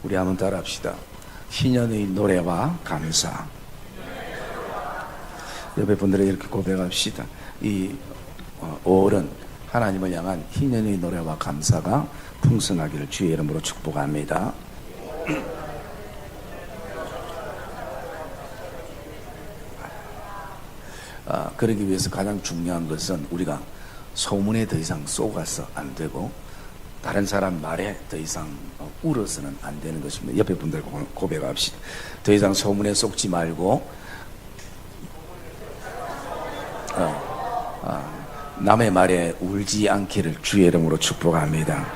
우리 한번 따라합시다. 희년의 노래와 감사. 옆에 분들에게 이렇게 고백합시다. 이 5월은 하나님을 향한 희년의 노래와 감사가 풍성하기를 주의 이름으로 축복합니다. 그러기 위해서 가장 중요한 것은 우리가 소문에 더 이상 쏘가서 안 되고 다른 사람 말에 더 이상 울어서는 안 되는 것입니다. 옆에 분들 고백합시다. 더 이상 소문에 속지 말고 남의 말에 울지 않기를 주의 이름으로 축복합니다.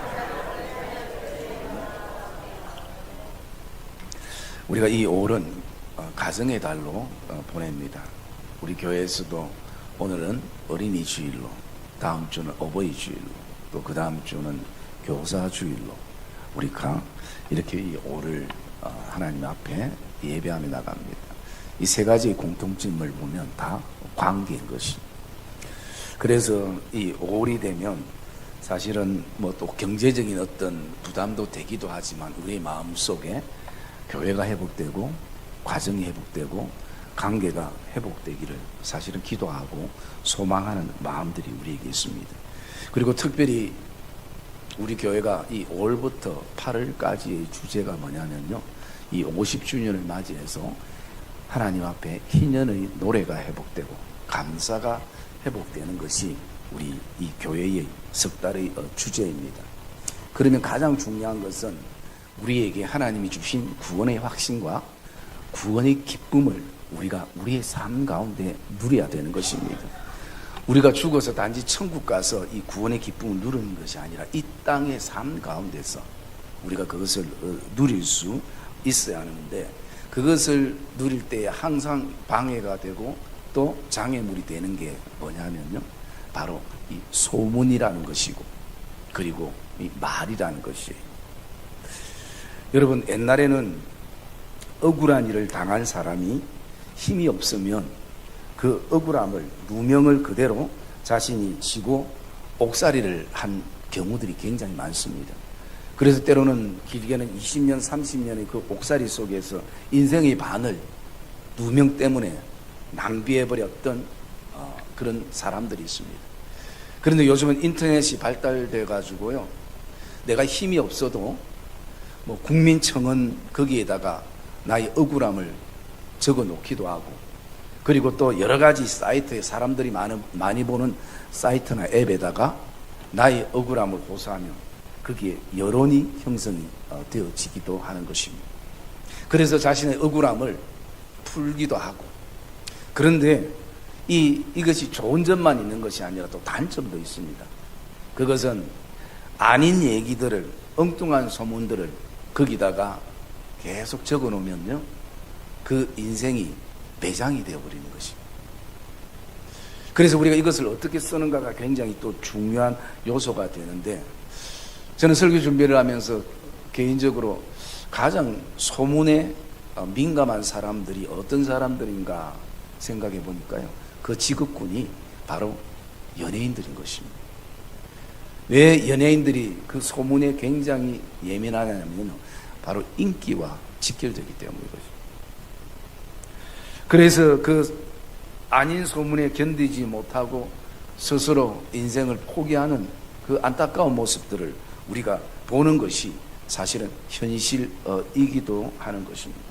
우리가 이 5월은 가정의 달로 보냅니다. 우리 교회에서도 오늘은 어린이 주일로, 다음 주는 어버이 주일로, 또 그 다음 주는 교사 주일로 우리가 이렇게 이 5월을 하나님 앞에 예배하며 나갑니다. 이 세 가지의 공통점을 보면 다 관계인 것이. 그래서 이 5월이 되면 사실은 뭐 또 경제적인 어떤 부담도 되기도 하지만 우리의 마음 속에 교회가 회복되고 가정이 회복되고 관계가 회복되기를 사실은 기도하고 소망하는 마음들이 우리에게 있습니다. 그리고 특별히 우리 교회가 이 5월부터 8월까지의 주제가 뭐냐면요, 이 50주년을 맞이해서 하나님 앞에 희년의 노래가 회복되고 감사가 회복되는 것이 우리 이 교회의 석 달의 주제입니다. 그러면 가장 중요한 것은 우리에게 하나님이 주신 구원의 확신과 구원의 기쁨을 우리가 우리의 삶 가운데 누려야 되는 것입니다. 우리가 죽어서 단지 천국 가서 이 구원의 기쁨을 누리는 것이 아니라 이 땅의 삶 가운데서 우리가 그것을 누릴 수 있어야 하는데, 그것을 누릴 때에 항상 방해가 되고 또 장애물이 되는 게 뭐냐면요, 바로 이 소문이라는 것이고 그리고 이 말이라는 것이에요. 여러분, 옛날에는 억울한 일을 당한 사람이 힘이 없으면 그 억울함을, 누명을 그대로 자신이 지고 옥살이를 한 경우들이 굉장히 많습니다. 그래서 때로는 길게는 20년, 30년의 그 옥살이 속에서 인생의 반을 누명 때문에 낭비해버렸던 그런 사람들이 있습니다. 그런데 요즘은 인터넷이 발달돼 가지고요, 내가 힘이 없어도 뭐 국민청원 거기에다가 나의 억울함을 적어 놓기도 하고, 그리고 또 여러 가지 사이트에 사람들이 많이 보는 사이트나 앱에다가 나의 억울함을 호소하면 거기에 여론이 형성이 되어지기도 하는 것입니다. 그래서 자신의 억울함을 풀기도 하고. 그런데 이것이 좋은 점만 있는 것이 아니라 또 단점도 있습니다. 그것은 아닌 얘기들을, 엉뚱한 소문들을 거기다가 계속 적어 놓으면요, 그 인생이 매장이 되어버리는 것입니다. 그래서 우리가 이것을 어떻게 쓰는가가 굉장히 또 중요한 요소가 되는데, 저는 설교 준비를 하면서 개인적으로 가장 소문에 민감한 사람들이 어떤 사람들인가 생각해 보니까요, 그 직업군이 바로 연예인들인 것입니다. 왜 연예인들이 그 소문에 굉장히 예민하냐면 바로 인기와 직결되기 때문이거든요. 그래서 그 아닌 소문에 견디지 못하고 스스로 인생을 포기하는 그 안타까운 모습들을 우리가 보는 것이 사실은 현실이기도 하는 것입니다.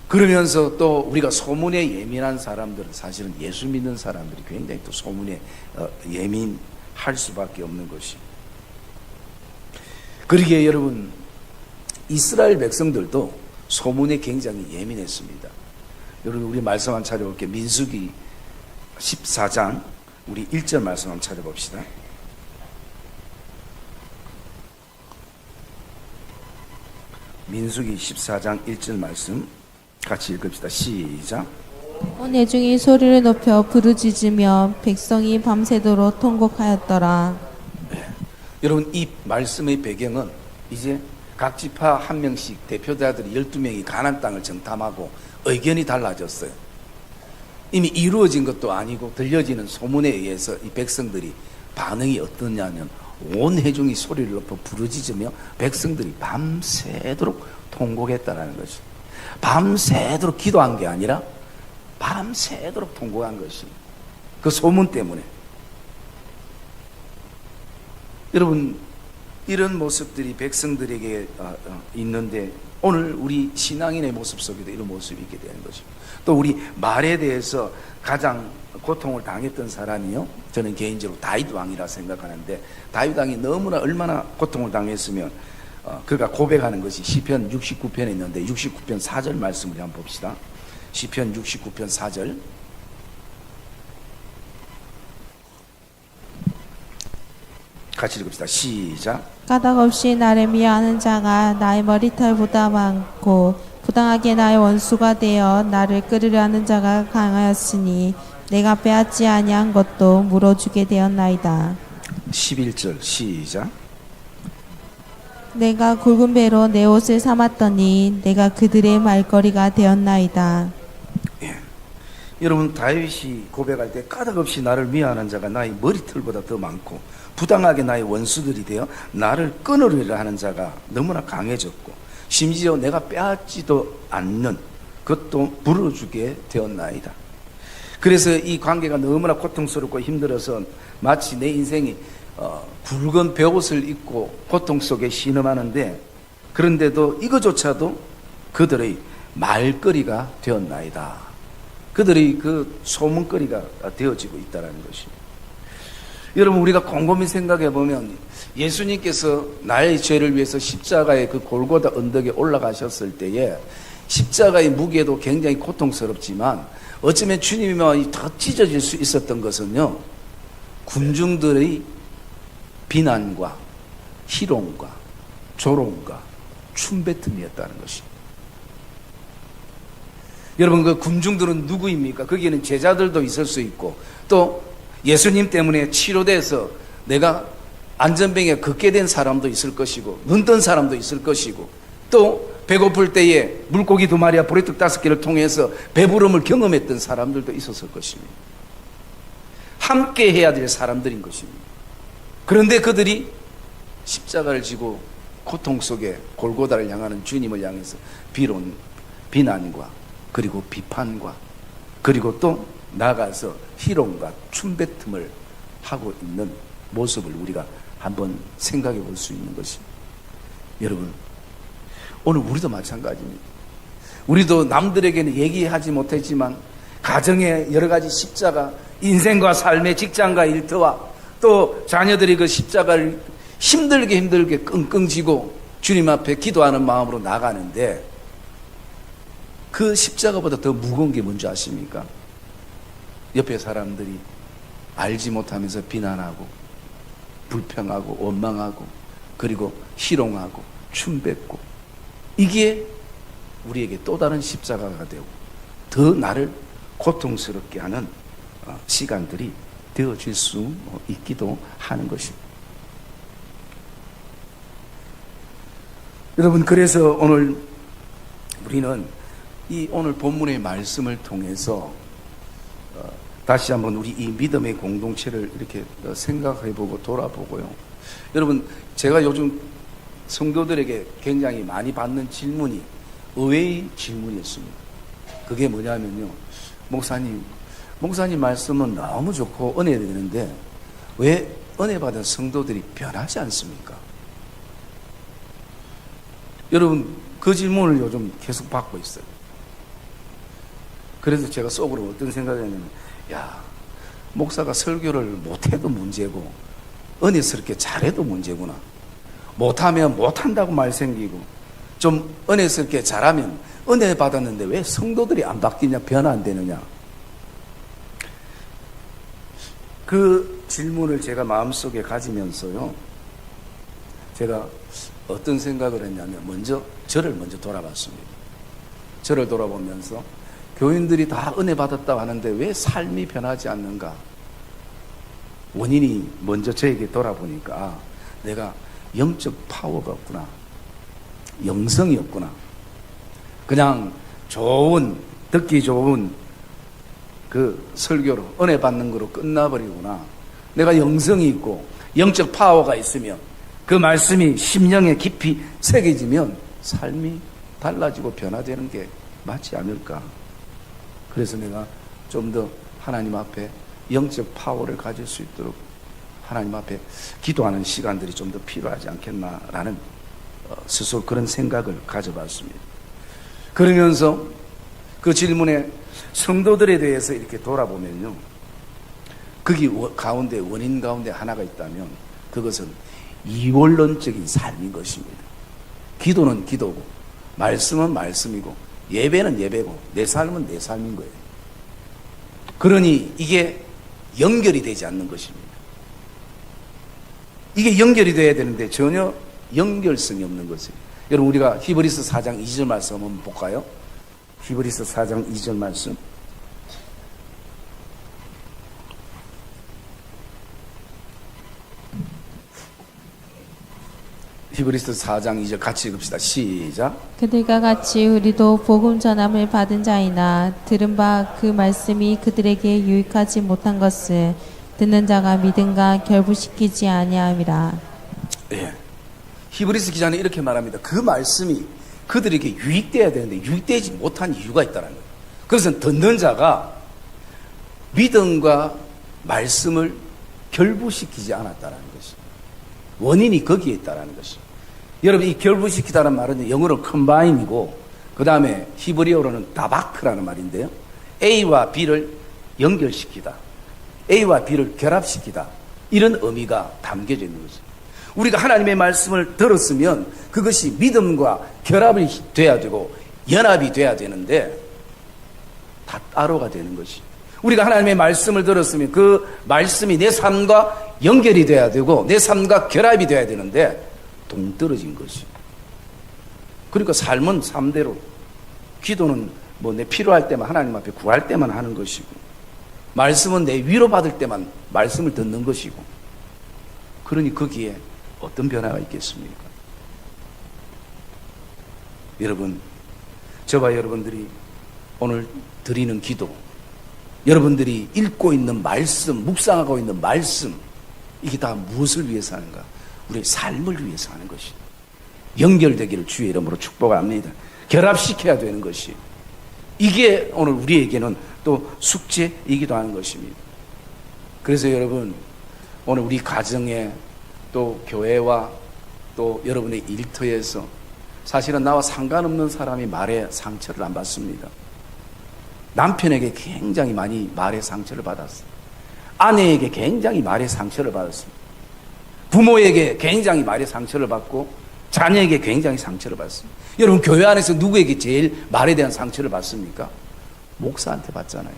그러면서 또 우리가 소문에 예민한 사람들은 사실은 예수 믿는 사람들이 굉장히 또 소문에 예민할 수밖에 없는 것입니다. 그러기에 여러분, 이스라엘 백성들도 소문에 굉장히 예민했습니다. 여러분, 우리 말씀 한번 찾아볼게요. 민수기 14장 우리 1절 말씀 한번 찾아봅시다. 민수기 14장 1절 말씀 같이 읽읍시다. 시작. 온 회중이 소리를 높여 부르짖으며 백성이 밤새도록 통곡하였더라. 네. 여러분, 이 말씀의 배경은 이제 각 지파 한 명씩 대표자들이 12명이 가나안 땅을 정탐하고 의견이 달라졌어요. 이미 이루어진 것도 아니고 들려지는 소문에 의해서 이 백성들이 반응이 어떠냐면 온 회중이 소리를 높여 부르짖으며 백성들이 밤새도록 통곡했다라는 것이. 밤새도록 기도한 게 아니라 밤새도록 통곡한 것이 그 소문 때문에. 여러분, 이런 모습들이 백성들에게 있는데 오늘 우리 신앙인의 모습 속에도 이런 모습이 있게 되는 것입니다. 또 우리 말에 대해서 가장 고통을 당했던 사람이요, 저는 개인적으로 다윗 왕이라 생각하는데, 다윗 왕이 너무나 얼마나 고통을 당했으면 그가 고백하는 것이 시편 69편에 있는데 69편 4절 말씀을 한번 봅시다. 시편 69편 4절. 같이 읽읍시다. 시작. 까닭 없이 나를 미워하는 자가 나의 머리털보다 많고 부당하게 나의 원수가 되어 나를 끌으려 하는 자가 강하였으니 내가 빼앗지 아니한 것도 물어주게 되었나이다. 11절 시작. 내가 굵은 배로 내 옷을 삼았더니 내가 그들의 말거리가 되었나이다. 예. 여러분, 다윗이 고백할 때 까닭 없이 나를 미워하는 자가 나의 머리털보다 더 많고 부당하게 나의 원수들이 되어 나를 끊으리라 하는 자가 너무나 강해졌고 심지어 내가 빼앗지도 않는 그것도 물어주게 되었나이다. 그래서 이 관계가 너무나 고통스럽고 힘들어서 마치 내 인생이 굵은 베옷을 입고 고통 속에 신음하는데, 그런데도 이거조차도 그들의 말거리가 되었나이다. 그들의 그 소문거리가 되어지고 있다는 것입니다. 여러분, 우리가 곰곰이 생각해 보면 예수님께서 나의 죄를 위해서 십자가의 그 골고다 언덕에 올라가셨을 때에 십자가의 무게도 굉장히 고통스럽지만 어쩌면 주님이 더 찢어질 수 있었던 것은요, 군중들의 비난과 희롱과 조롱과 춤뱉음이었다는 것입니다. 여러분, 그 군중들은 누구입니까? 거기에는 제자들도 있을 수 있고 또 예수님 때문에 치료돼서 내가 안전병에 걷게 된 사람도 있을 것이고 눈 뜬 사람도 있을 것이고 또 배고플 때에 물고기 2마리와 보리떡 5개를 통해서 배부름을 경험했던 사람들도 있었을 것입니다. 함께 해야 될 사람들인 것입니다. 그런데 그들이 십자가를 지고 고통 속에 골고다를 향하는 주님을 향해서 비난과 그리고 비판과 그리고 또 나가서 희롱과 춤뱉음을 하고 있는 모습을 우리가 한번 생각해 볼 수 있는 것입니다. 여러분, 오늘 우리도 마찬가지입니다. 우리도 남들에게는 얘기하지 못했지만 가정의 여러 가지 십자가, 인생과 삶의 직장과 일터와 또 자녀들이 그 십자가를 힘들게 끙끙 지고 주님 앞에 기도하는 마음으로 나가는데 그 십자가보다 더 무거운 게 뭔지 아십니까? 옆에 사람들이 알지 못하면서 비난하고 불평하고 원망하고 그리고 희롱하고 춤뱉고, 이게 우리에게 또 다른 십자가가 되고 더 나를 고통스럽게 하는 시간들이 되어질 수 있기도 하는 것입니다. 여러분, 그래서 오늘 우리는 이 오늘 본문의 말씀을 통해서 다시 한번 우리 이 믿음의 공동체를 이렇게 생각해보고 돌아보고요. 여러분, 제가 요즘 성도들에게 굉장히 많이 받는 질문이 의외의 질문이었습니다. 그게 뭐냐면요, 목사님 말씀은 너무 좋고 은혜 되는데 왜 은혜 받은 성도들이 변하지 않습니까? 여러분, 그 질문을 요즘 계속 받고 있어요. 그래서 제가 속으로 어떤 생각이 했냐면, 야, 목사가 설교를 못해도 문제고 은혜스럽게 잘해도 문제구나. 못하면 못한다고 말 생기고 좀 은혜스럽게 잘하면 은혜 받았는데 왜 성도들이 안 바뀌냐, 변화 안 되느냐. 그 질문을 제가 마음속에 가지면서요, 제가 어떤 생각을 했냐면 저를 먼저 돌아봤습니다. 저를 돌아보면서 교인들이 다 은혜 받았다고 하는데 왜 삶이 변하지 않는가? 원인이 먼저 저에게 돌아보니까 내가 영적 파워가 없구나, 영성이 없구나, 그냥 듣기 좋은 그 설교로 은혜 받는 거로 끝나버리구나. 내가 영성이 있고 영적 파워가 있으면 그 말씀이 심령에 깊이 새겨지면 삶이 달라지고 변화되는 게 맞지 않을까. 그래서 내가 좀 더 하나님 앞에 영적 파워를 가질 수 있도록 하나님 앞에 기도하는 시간들이 좀 더 필요하지 않겠나라는 스스로 그런 생각을 가져봤습니다. 그러면서 그 질문에 성도들에 대해서 이렇게 돌아보면요, 거기 가운데 원인 가운데 하나가 있다면 그것은 이원론적인 삶인 것입니다. 기도는 기도고 말씀은 말씀이고 예배는 예배고 내 삶은 내 삶인 거예요. 그러니 이게 연결이 되지 않는 것입니다. 이게 연결이 돼야 되는데 전혀 연결성이 없는 것이에요. 여러분, 우리가 히브리서 4장 2절 말씀 한번 볼까요? 히브리서 4장 2절 말씀. 히브리서 4장 2절 같이 읽읍시다. 시작. 그들과 같이 우리도 복음 전함을 받은 자이나 들은 바 그 말씀이 그들에게 유익하지 못한 것을 듣는 자가 믿음과 결부시키지 아니함이라. 예. 히브리서 기자는 이렇게 말합니다. 그 말씀이 그들에게 유익돼야 되는데 유익되지 못한 이유가 있다는 거예요. 그것은 듣는 자가 믿음과 말씀을 결부시키지 않았다는 것이, 원인이 거기에 있다는 것이. 여러분, 이 결부시키다는 말은 영어로 컴바인이고 그 다음에 히브리어로는 다바크라는 말인데요, A와 B를 연결시키다, A와 B를 결합시키다, 이런 의미가 담겨져 있는 거죠. 우리가 하나님의 말씀을 들었으면 그것이 믿음과 결합이 돼야 되고 연합이 돼야 되는데 다 따로가 되는 것이. 우리가 하나님의 말씀을 들었으면 그 말씀이 내 삶과 연결이 돼야 되고 내 삶과 결합이 돼야 되는데 동떨어진 것이. 그러니까 삶은 삶대로, 기도는 뭐 내 필요할 때만 하나님 앞에 구할 때만 하는 것이고, 말씀은 내 위로받을 때만 말씀을 듣는 것이고, 그러니 거기에 어떤 변화가 있겠습니까? 여러분, 저와 여러분들이 오늘 드리는 기도, 여러분들이 읽고 있는 말씀, 묵상하고 있는 말씀, 이게 다 무엇을 위해서 하는가? 우리의 삶을 위해서 하는 것이. 연결되기를 주의 이름으로 축복합니다. 결합시켜야 되는 것이. 이게 오늘 우리에게는 또 숙제이기도 하는 것입니다. 그래서 여러분, 오늘 우리 가정에 또 교회와 또 여러분의 일터에서 사실은 나와 상관없는 사람이 말에 상처를 안 받습니다. 남편에게 굉장히 많이 말에 상처를 받았어요. 아내에게 굉장히 말에 상처를 받았습니다. 부모에게 굉장히 말에 상처를 받고 자녀에게 굉장히 상처를 받습니다. 여러분, 교회 안에서 누구에게 제일 말에 대한 상처를 받습니까? 목사한테 받잖아요.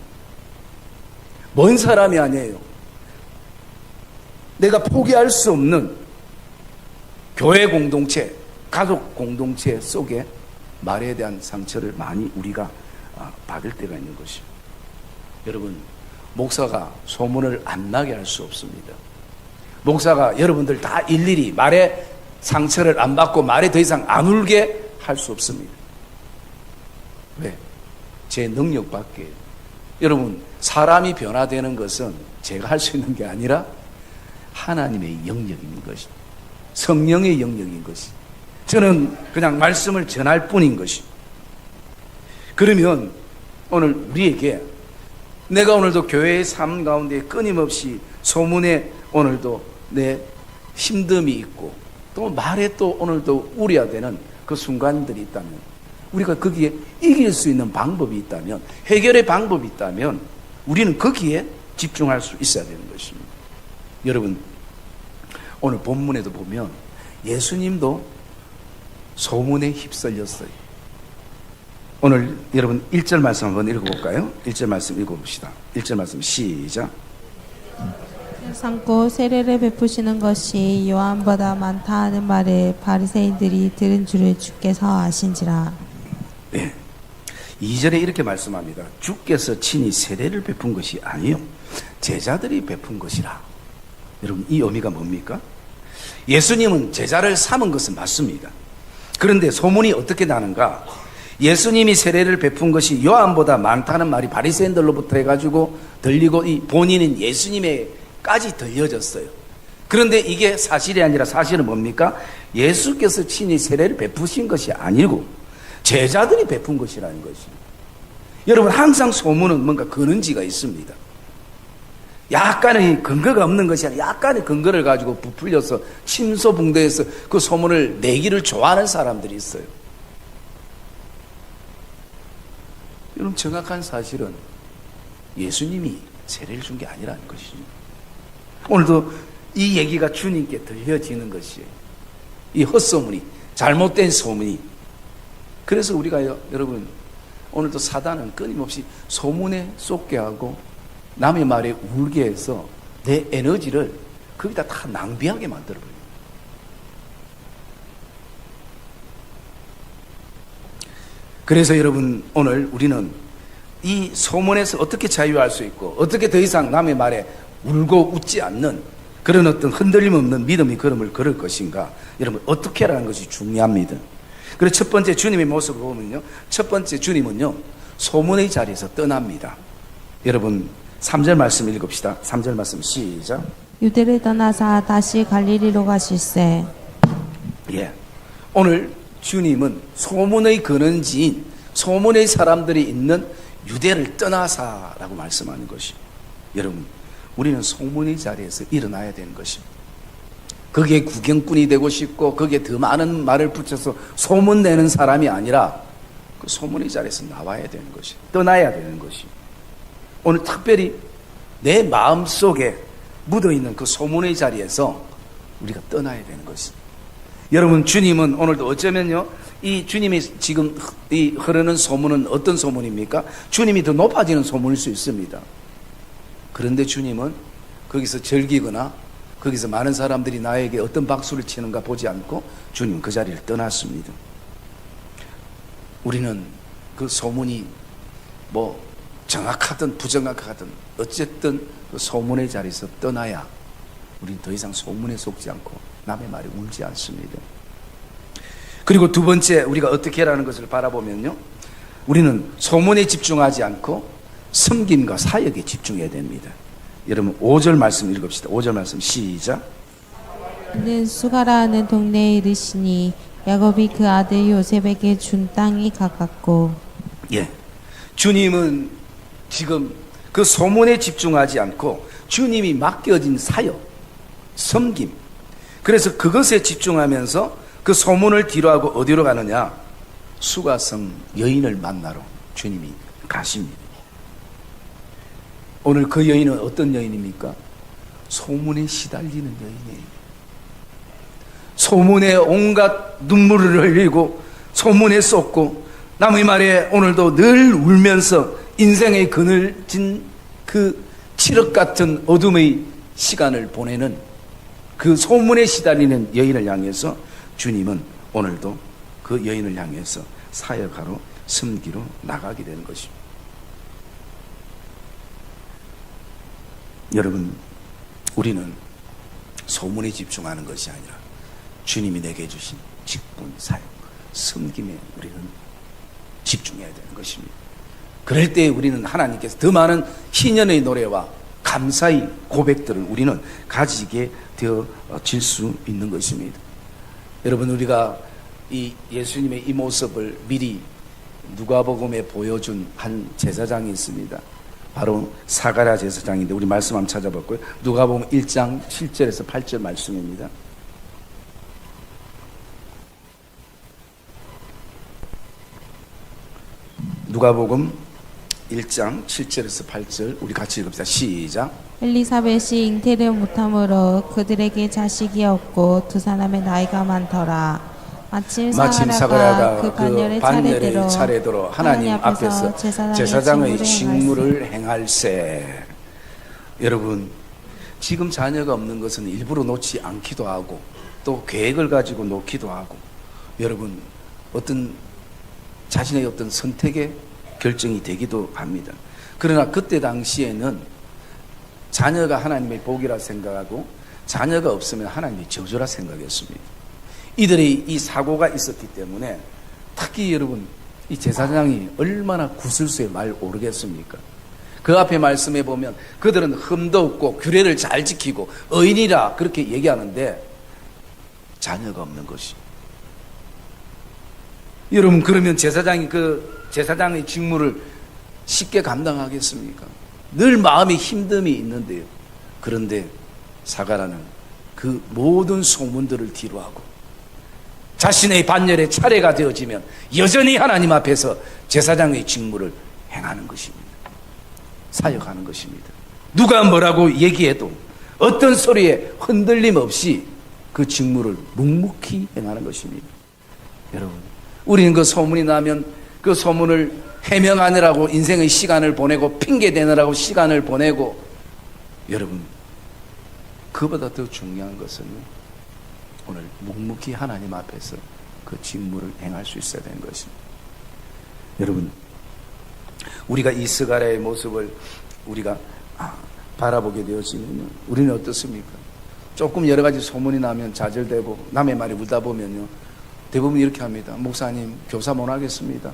먼 사람이 아니에요. 내가 포기할 수 없는 교회 공동체, 가족 공동체 속에 말에 대한 상처를 많이 우리가 받을 때가 있는 것입니다. 여러분, 목사가 소문을 안 나게 할 수 없습니다. 목사가 여러분들 다 일일이 말에 상처를 안 받고 말에 더 이상 안 울게 할 수 없습니다. 왜? 제 능력 밖에. 여러분, 사람이 변화되는 것은 제가 할 수 있는 게 아니라 하나님의 영역인 것이, 성령의 영역인 것이. 저는 그냥 말씀을 전할 뿐인 것이. 그러면 오늘 우리에게, 내가 오늘도 교회의 삶 가운데 끊임없이 소문에 오늘도 내 힘듦이 있고 또 말에 또 오늘도 우려되는 그 순간들이 있다면, 우리가 거기에 이길 수 있는 방법이 있다면, 해결의 방법이 있다면 우리는 거기에 집중할 수 있어야 되는 것입니다. 여러분, 오늘 본문에도 보면 예수님도 소문에 휩쓸렸어요. 오늘 여러분 1절 말씀 한번 읽어볼까요? 1절 말씀 읽어봅시다. 1절 말씀 시작. 삼고 세례를 베푸시는 것이 요한보다 많다 하는 말을 바리새인들이 들은 줄을 주께서 아신지라. 네. 2절에 이렇게 말씀합니다. 주께서 친히 세례를 베푼 것이 아니요 제자들이 베푼 것이라. 여러분, 이 의미가 뭡니까? 예수님은 제자를 삼은 것은 맞습니다. 그런데 소문이 어떻게 나는가? 예수님이 세례를 베푼 것이 요한보다 많다는 말이 바리새인들로부터 해가지고 들리고 이 본인인 예수님에까지 들려졌어요. 그런데 이게 사실이 아니라 사실은 뭡니까? 예수께서 친히 세례를 베푸신 것이 아니고 제자들이 베푼 것이라는 것입니다. 여러분, 항상 소문은 뭔가 근원지가 있습니다. 약간의 근거가 없는 것이 아니라 약간의 근거를 가지고 부풀려서 침소봉대해서 그 소문을 내기를 좋아하는 사람들이 있어요. 여러분, 정확한 사실은 예수님이 세례를 준 게 아니라는 것이죠. 오늘도 이 얘기가 주님께 들려지는 것이에요. 이 헛소문이, 잘못된 소문이. 그래서 우리가 여러분, 오늘도 사단은 끊임없이 소문에 쏟게 하고 남의 말에 울게 해서 내 에너지를 거기다 다 낭비하게 만들어버려요. 그래서 여러분, 오늘 우리는 이 소문에서 어떻게 자유할 수 있고 어떻게 더 이상 남의 말에 울고 웃지 않는 그런 어떤 흔들림 없는 믿음의 걸음을 걸을 것인가, 여러분 어떻게 하라는 것이 중요합니다. 그래서 첫 번째 주님의 모습을 보면요, 첫 번째 주님은요 소문의 자리에서 떠납니다. 여러분 3절 말씀 읽읍시다. 3절 말씀 시작. 유대를 떠나사 다시 갈릴리로 가실세. 예, 오늘 주님은 소문의 근원지인 소문의 사람들이 있는 유대를 떠나사라고 말씀하는 것이, 여러분 우리는 소문의 자리에서 일어나야 되는 것입니다. 거기에 구경꾼이 되고 싶고 거기에 더 많은 말을 붙여서 소문내는 사람이 아니라 그 소문의 자리에서 나와야 되는 것이, 떠나야 되는 것이, 오늘 특별히 내 마음속에 묻어있는 그 소문의 자리에서 우리가 떠나야 되는 것이. 여러분, 주님은 오늘도 어쩌면요, 이 주님이 지금 이 흐르는 소문은 어떤 소문입니까? 주님이 더 높아지는 소문일 수 있습니다. 그런데 주님은 거기서 즐기거나 거기서 많은 사람들이 나에게 어떤 박수를 치는가 보지 않고 주님은 그 자리를 떠났습니다. 우리는 그 소문이 뭐 정확하든 부정확하든 어쨌든 그 소문의 자리에서 떠나야 우리는 더 이상 소문에 속지 않고 남의 말에 울지 않습니다. 그리고 두 번째, 우리가 어떻게 하라는 것을 바라보면요, 우리는 소문에 집중하지 않고 섬김과 사역에 집중해야 됩니다. 여러분 5절 말씀 읽읍시다. 5절 말씀 시작. 는 수가라는 동네에 이르시니 야곱이 그 아들 요셉에게 준 땅이 가깝고. 예, 주님은 지금 그 소문에 집중하지 않고 주님이 맡겨진 사역, 섬김, 그래서 그것에 집중하면서 그 소문을 뒤로하고 어디로 가느냐? 수가성 여인을 만나러 주님이 가십니다. 오늘 그 여인은 어떤 여인입니까? 소문에 시달리는 여인이에요. 소문에 온갖 눈물을 흘리고 소문에 쏟고 남의 말에 오늘도 늘 울면서 인생의 그늘진 그 칠흑 같은 어둠의 시간을 보내는 그 소문에 시달리는 여인을 향해서 주님은 오늘도 그 여인을 향해서 사역하러 섬기러 나가게 되는 것입니다. 여러분, 우리는 소문에 집중하는 것이 아니라 주님이 내게 주신 직분, 사역, 섬김에 우리는 집중해야 되는 것입니다. 그럴 때 우리는 하나님께서 더 많은 희년의 노래와 감사의 고백들을 우리는 가지게 되어질 수 있는 것입니다. 여러분, 우리가 이 예수님의 이 모습을 미리 누가복음에 보여준 한 제사장이 있습니다. 바로 사가랴 제사장인데 우리 말씀 한번 찾아볼까요? 누가복음 1장 7절에서 8절 말씀입니다. 누가복음 1장 7절에서 8절 우리 같이 읽읍시다. 시작. 엘리사벳이 잉태를 못함으로 그들에게 자식이 없고 두 사람의 나이가 많더라. 마침 사가랴가 그 반열의 차례대로 하나님 앞에서 제사장의 직무를 행할세. 여러분, 지금 자녀가 없는 것은 일부러 놓지 않기도 하고 또 계획을 가지고 놓기도 하고, 여러분 어떤 자신의 어떤 선택의 결정이 되기도 합니다. 그러나 그때 당시에는 자녀가 하나님의 복이라 생각하고 자녀가 없으면 하나님의 저주라 생각했습니다. 이들의 이 사고가 있었기 때문에 특히 여러분 이 제사장이 얼마나 구슬수에 말 오르겠습니까? 그 앞에 말씀해 보면 그들은 흠도 없고 규례를 잘 지키고 의인이라 그렇게 얘기하는데 자녀가 없는 것이. 여러분, 그러면 제사장이 그 제사장의 직무를 쉽게 감당하겠습니까? 늘 마음에 힘듦이 있는데요. 그런데 사가라는 그 모든 소문들을 뒤로하고 자신의 반열에 차례가 되어지면 여전히 하나님 앞에서 제사장의 직무를 행하는 것입니다. 사역하는 것입니다. 누가 뭐라고 얘기해도 어떤 소리에 흔들림 없이 그 직무를 묵묵히 행하는 것입니다. 여러분, 우리는 그 소문이 나면 그 소문을 해명하느라고 인생의 시간을 보내고 핑계 대느라고 시간을 보내고, 여러분, 그보다 더 중요한 것은 오늘 묵묵히 하나님 앞에서 그 직무를 행할 수 있어야 되는 것입니다. 여러분, 우리가 이 스가랴의 모습을 우리가 바라보게 되어지면요, 우리는 어떻습니까? 조금 여러 가지 소문이 나면 좌절되고 남의 말에 울다 보면요, 대부분 이렇게 합니다. 목사님, 교사 못 하겠습니다.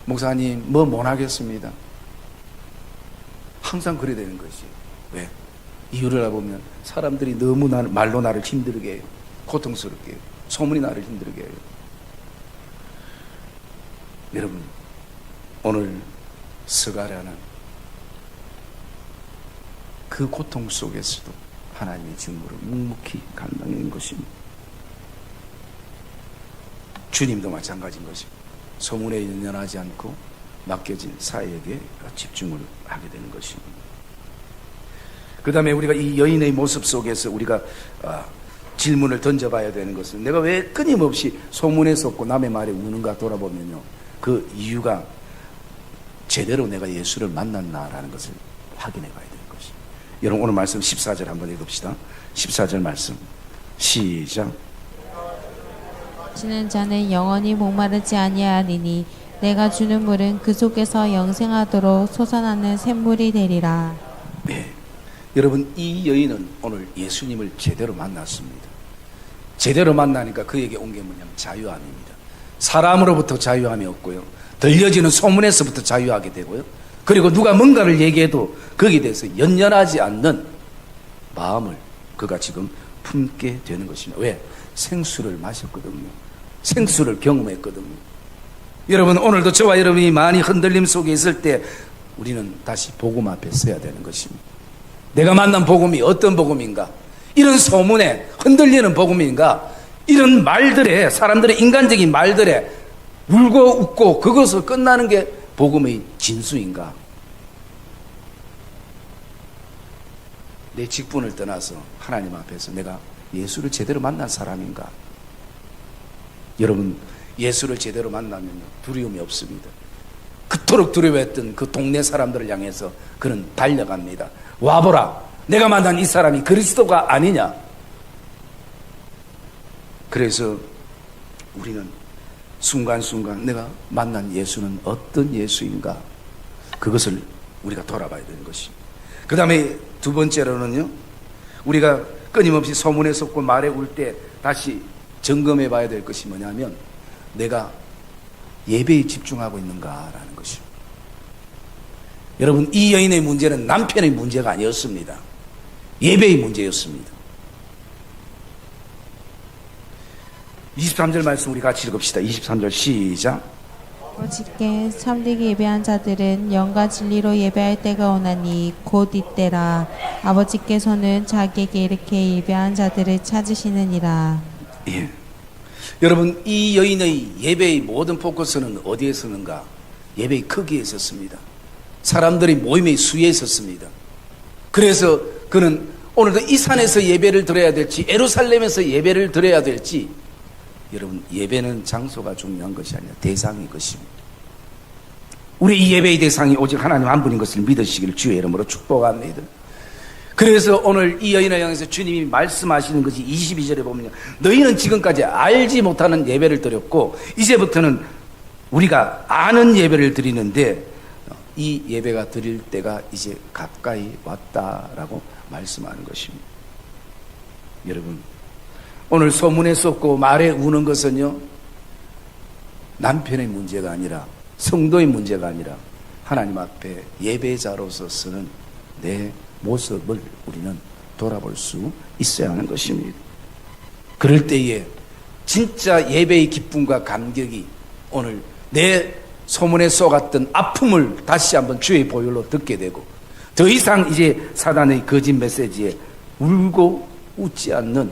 목사님, 뭐 못 하겠습니다. 항상 그래야 되는 것이. 왜? 이유를 알아보면 사람들이 너무 말로 나를 힘들게 해요. 고통스럽게 해요. 소문이 나를 힘들게 해요. 여러분, 오늘 스가랴는 그 고통 속에서도 하나님의 직무를 묵묵히 감당하는 것입니다. 주님도 마찬가지인 것입니다. 소문에 연연하지 않고 맡겨진 사역에 집중을 하게 되는 것입니다. 그 다음에 우리가 이 여인의 모습 속에서 우리가 질문을 던져봐야 되는 것은, 내가 왜 끊임없이 소문에 섰고 남의 말에 우는가 돌아보면요, 그 이유가 제대로 내가 예수를 만났나라는 것을 확인해 봐야 되는 것입니다. 여러분, 오늘 말씀 14절 한번 읽읍시다. 14절 말씀 시작. 마시는 자는 영원히 목마르지 아니하리니 내가 주는 물은 그 속에서 영생하도록 솟아나는 샘물이 되리라. 네. 여러분, 이 여인은 오늘 예수님을 제대로 만났습니다. 제대로 만나니까 그에게 온 게 뭐냐면 자유함입니다. 사람으로부터 자유함이 없고요, 들려지는 소문에서부터 자유하게 되고요, 그리고 누가 뭔가를 얘기해도 거기에 대해서 연연하지 않는 마음을 그가 지금 품게 되는 것입니다. 왜? 생수를 마셨거든요. 생수를 경험했거든요. 여러분, 오늘도 저와 여러분이 많이 흔들림 속에 있을 때 우리는 다시 복음 앞에 서야 되는 것입니다. 내가 만난 복음이 어떤 복음인가? 이런 소문에 흔들리는 복음인가? 이런 말들에, 사람들의 인간적인 말들에 울고 웃고 그것을 끝나는 게 복음의 진수인가? 내 직분을 떠나서 하나님 앞에서 내가 예수를 제대로 만난 사람인가? 여러분, 예수를 제대로 만나면 두려움이 없습니다. 그토록 두려워했던 그 동네 사람들을 향해서 그는 달려갑니다. 와보라, 내가 만난 이 사람이 그리스도가 아니냐? 그래서 우리는 순간순간 내가 만난 예수는 어떤 예수인가? 그것을 우리가 돌아봐야 되는 것입니다. 그 다음에 두 번째로는요, 우리가 끊임없이 소문에 섰고 말에 울 때 다시 점검해 봐야 될 것이 뭐냐면, 내가 예배에 집중하고 있는가라는 것입니다. 여러분, 이 여인의 문제는 남편의 문제가 아니었습니다. 예배의 문제였습니다. 23절 말씀 우리 같이 읽읍시다. 23절 시작. 아버지께 참되게 예배한 자들은 영과 진리로 예배할 때가 오나니 곧 이때라. 아버지께서는 자기에게 이렇게 예배한 자들을 찾으시느니라. 예. 여러분, 이 여인의 예배의 모든 포커스는 어디에 서는가? 예배의 크기에 있었습니다. 사람들이 모임의 수에 있었습니다. 그래서 그는 오늘도 이 산에서 예배를 드려야 될지 예루살렘에서 예배를 드려야 될지, 여러분, 예배는 장소가 중요한 것이 아니라 대상인 것입니다. 우리 이 예배의 대상이 오직 하나님 한 분인 것을 믿으시기를 주의 이름으로 축복합니다. 그래서 오늘 이 여인을 향해서 주님이 말씀하시는 것이 22절에 보면요, 너희는 지금까지 알지 못하는 예배를 드렸고 이제부터는 우리가 아는 예배를 드리는데 이 예배가 드릴 때가 이제 가까이 왔다라고 말씀하는 것입니다. 여러분, 오늘 소문에 쏟고 말에 우는 것은요, 남편의 문제가 아니라, 성도의 문제가 아니라 하나님 앞에 예배자로서 서는 내 모습을 우리는 돌아볼 수 있어야 하는 것입니다. 그럴 때에 진짜 예배의 기쁨과 감격이 오늘 내 소문에 쏘갔던 아픔을 다시 한번 주의 보혈로 듣게 되고, 더 이상 이제 사단의 거짓 메시지에 울고 웃지 않는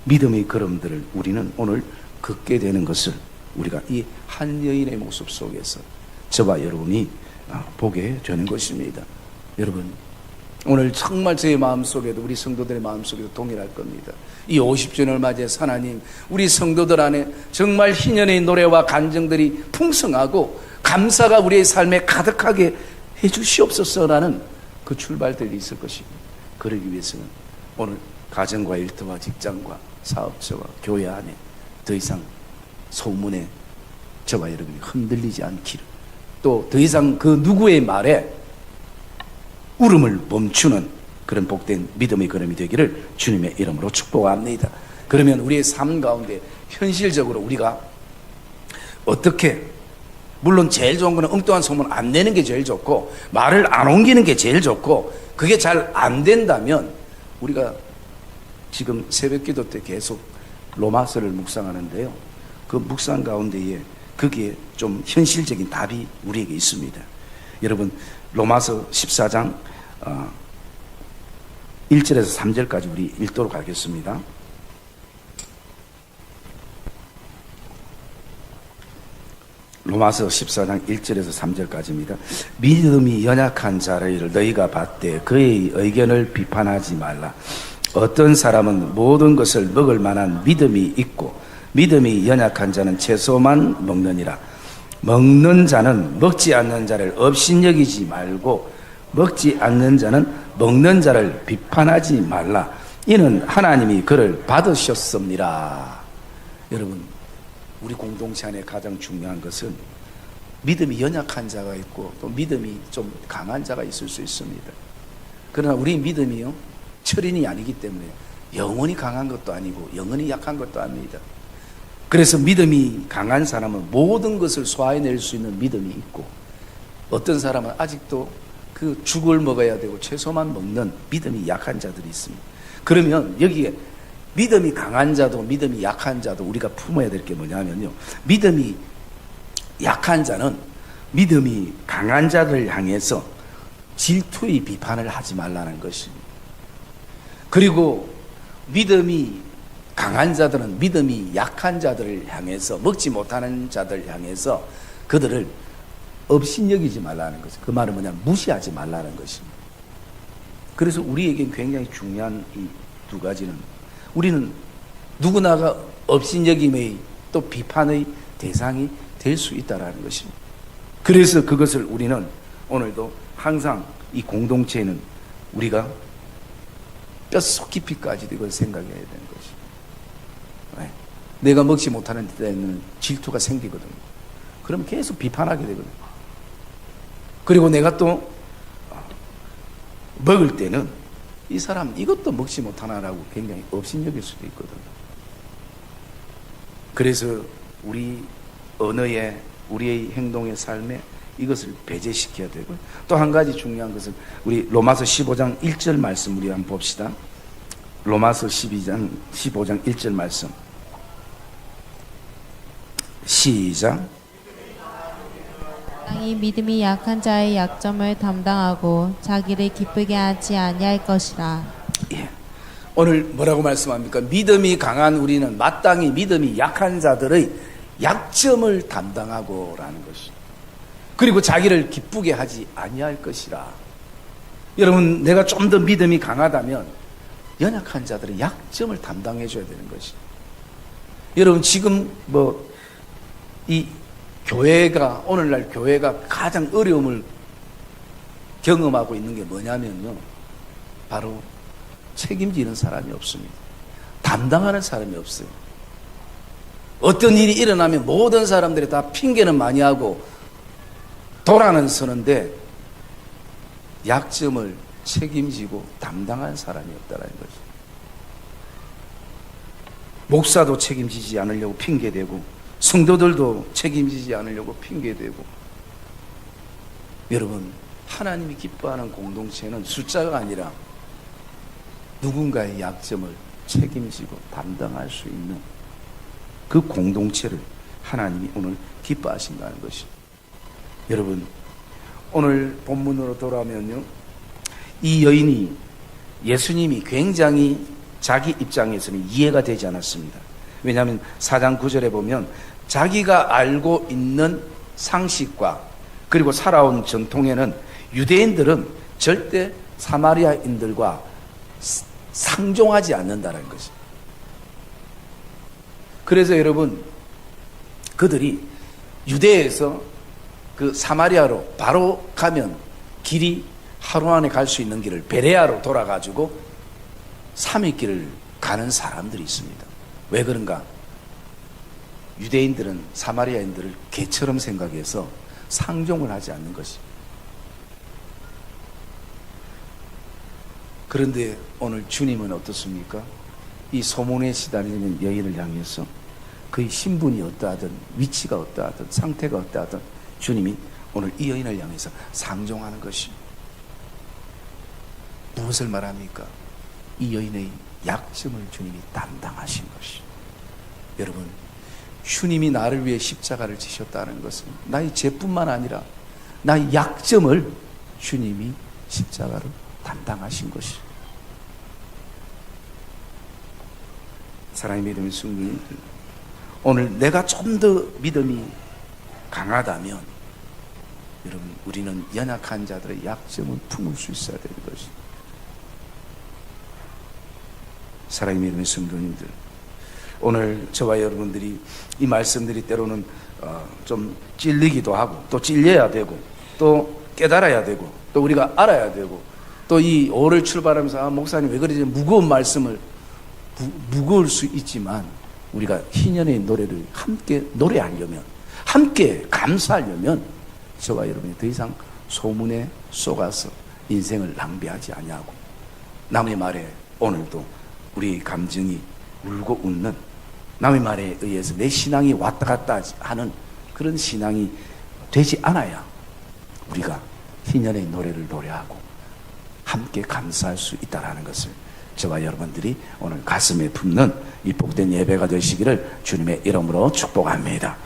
믿음의 걸음들을 우리는 오늘 걷게 되는 것을 우리가 이 한 여인의 모습 속에서 저와 여러분이 보게 되는 것입니다. 여러분, 오늘 정말 제 마음속에도 우리 성도들의 마음속에도 동일할 겁니다. 이 50주년을 맞이해서 하나님, 우리 성도들 안에 정말 희년의 노래와 간증들이 풍성하고 감사가 우리의 삶에 가득하게 해주시옵소서라는 그 출발들이 있을 것입니다. 그러기 위해서는 오늘 가정과 일터와 직장과 사업처와 교회 안에 더 이상 소문에 저와 여러분이 흔들리지 않기를, 또 더 이상 그 누구의 말에 울음을 멈추는 그런 복된 믿음의 걸음이 되기를 주님의 이름으로 축복합니다. 그러면 우리의 삶 가운데 현실적으로 우리가 어떻게, 물론 제일 좋은 거는 엉뚱한 소문 안 내는 게 제일 좋고 말을 안 옮기는 게 제일 좋고, 그게 잘 안 된다면 우리가 지금 새벽기도 때 계속 로마서를 묵상하는데요, 그 묵상 가운데에 거기에 좀 현실적인 답이 우리에게 있습니다. 여러분, 로마서 14장 1절에서 3절까지 우리 읽도록 하겠습니다. 로마서 14장 1절에서 3절까지입니다. 믿음이 연약한 자를 너희가 봤되 그의 의견을 비판하지 말라. 어떤 사람은 모든 것을 먹을 만한 믿음이 있고 믿음이 연약한 자는 채소만 먹느니라. 먹는 자는 먹지 않는 자를 업신여기지 말고 먹지 않는 자는 먹는 자를 비판하지 말라. 이는 하나님이 그를 받으셨습니다. 여러분, 우리 공동체 안에 가장 중요한 것은 믿음이 연약한 자가 있고 또 믿음이 좀 강한 자가 있을 수 있습니다. 그러나 우리 믿음이요, 철인이 아니기 때문에 영원히 강한 것도 아니고 영원히 약한 것도 아닙니다. 그래서 믿음이 강한 사람은 모든 것을 소화해낼 수 있는 믿음이 있고, 어떤 사람은 아직도 그 죽을 먹어야 되고 채소만 먹는 믿음이 약한 자들이 있습니다. 그러면 여기에 믿음이 강한 자도 믿음이 약한 자도 우리가 품어야 될 게 뭐냐면요, 믿음이 약한 자는 믿음이 강한 자를 향해서 질투의 비판을 하지 말라는 것입니다. 그리고 믿음이 강한 자들은 믿음이 약한 자들을 향해서, 먹지 못하는 자들을 향해서 그들을 업신여기지 말라는 것이죠. 그 말은 뭐냐면 무시하지 말라는 것입니다. 그래서 우리에겐 굉장히 중요한 이 두 가지는, 우리는 누구나가 업신여김의 또 비판의 대상이 될 수 있다는 것입니다. 그래서 그것을 우리는 오늘도 항상 이 공동체에는 우리가 뼛속 깊이까지도 이걸 생각해야 되는 것입니다. 네. 내가 먹지 못하는 데는 질투가 생기거든요. 그러면 계속 비판하게 되거든요. 그리고 내가 또 먹을 때는 이 사람 이것도 먹지 못하나라고 굉장히 업신여길 수도 있거든요. 그래서 우리 언어에, 우리의 행동의 삶에 이것을 배제시켜야 되고, 또 한 가지 중요한 것은 우리 로마서 15장 1절 말씀 우리 한번 봅시다. 로마서 15장 1절 말씀 시작. 이 믿음이 약한 자의 약점을 담당하고 자기를 기쁘게 하지 아니할 것이라. 예. 오늘 뭐라고 말씀합니까? 믿음이 강한 우리는 마땅히 믿음이 약한 자들의 약점을 담당하고 라는 것이, 그리고 자기를 기쁘게 하지 아니할 것이라. 여러분, 내가 좀 더 믿음이 강하다면 연약한 자들의 약점을 담당해 줘야 되는 것이. 여러분, 지금 이 교회가, 오늘날 교회가 가장 어려움을 경험하고 있는 게 뭐냐면요, 바로 책임지는 사람이 없습니다. 담당하는 사람이 없어요. 어떤 일이 일어나면 모든 사람들이 다 핑계는 많이 하고 도라는 서는데 약점을 책임지고 담당한 사람이 없다는 거죠. 목사도 책임지지 않으려고 핑계대고, 성도들도 책임지지 않으려고 핑계대고, 여러분, 하나님이 기뻐하는 공동체는 숫자가 아니라 누군가의 약점을 책임지고 담당할 수 있는 그 공동체를 하나님이 오늘 기뻐하신다는 것입니다. 여러분, 오늘 본문으로 돌아오면요, 이 여인이 예수님이 굉장히 자기 입장에서는 이해가 되지 않았습니다. 왜냐하면 4장 9절에 보면 자기가 알고 있는 상식과 그리고 살아온 전통에는 유대인들은 절대 사마리아인들과 상종하지 않는다는 것이. 그래서 여러분, 그들이 유대에서 그 사마리아로 바로 가면 길이 하루 안에 갈 수 있는 길을 베레아로 돌아가지고 3일 길을 가는 사람들이 있습니다. 왜 그런가? 유대인들은 사마리아인들을 개처럼 생각해서 상종을 하지 않는 것이. 그런데 오늘 주님은 어떻습니까? 이 소문에 시달리는 여인을 향해서 그의 신분이 어떠하든 위치가 어떠하든 상태가 어떠하든 주님이 오늘 이 여인을 향해서 상종하는 것이. 무엇을 말합니까? 이 여인의 약점을 주님이 담당하신 것이. 여러분, 주님이 나를 위해 십자가를 지셨다는 것은 나의 죄뿐만 아니라 나의 약점을 주님이 십자가로 담당하신 것이. 사랑의 믿음의 성도님들, 오늘 내가 좀 더 믿음이 강하다면 여러분, 우리는 연약한 자들의 약점을 품을 수 있어야 되는 것입니다. 사랑의 믿음의 성도님들, 오늘 저와 여러분들이 이 말씀들이 때로는 좀 찔리기도 하고 또 찔려야 되고 또 깨달아야 되고 또 우리가 알아야 되고 또 이 5월 출발하면서 목사님 왜 그러지? 무거운 말씀을 무거울 수 있지만 우리가 희년의 노래를 함께 노래하려면, 함께 감사하려면 저와 여러분이 더 이상 소문에 속아서 인생을 낭비하지 아니하고 남의 말에 오늘도 우리의 감정이 울고 웃는, 남의 말에 의해서 내 신앙이 왔다 갔다 하는 그런 신앙이 되지 않아야 우리가 희년의 노래를 노래하고 함께 감사할 수 있다는 것을 저와 여러분들이 오늘 가슴에 품는 이 복된 예배가 되시기를 주님의 이름으로 축복합니다.